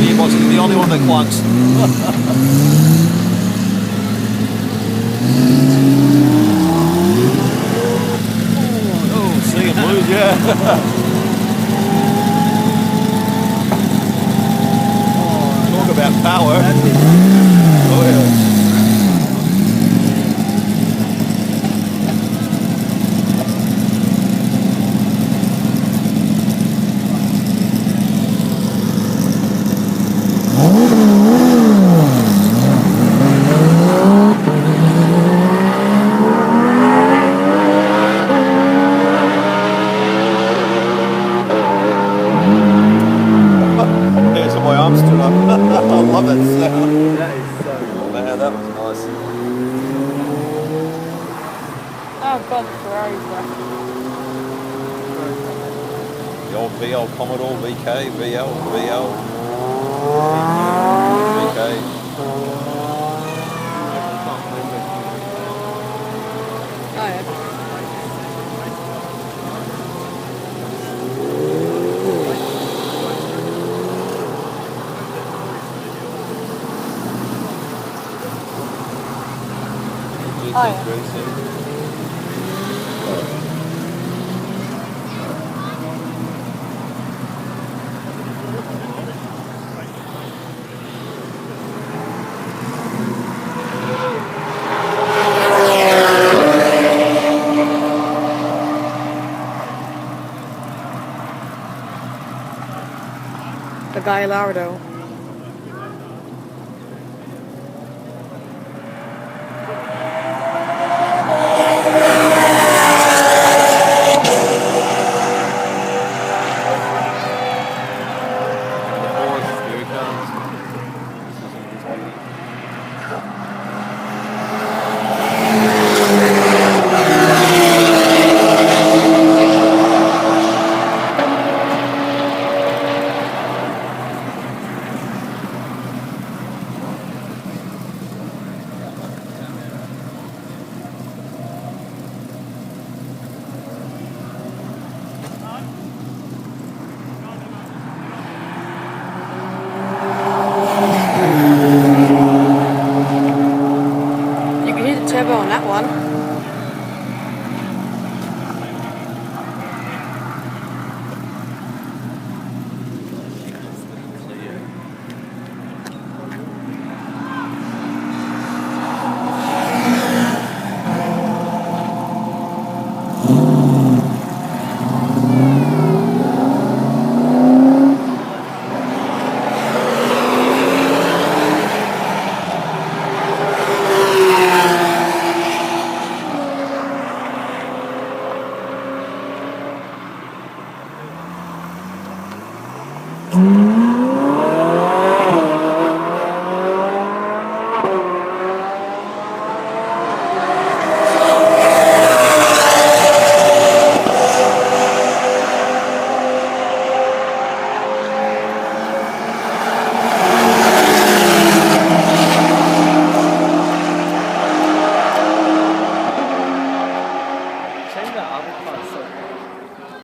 gearbox is the only one that clunks. Oh, seeing blues, yeah. Talk about power. Oh yeah. Here's the way I'm stood up. I love that sound. That is so cool. Man, that was nice. Oh god, the Ferrari's left. The old VL Commodore, VK, VL, VL, VK. Oh yeah. Oh yeah. The Gallardo. Here he comes. You can hear the turbo on that one.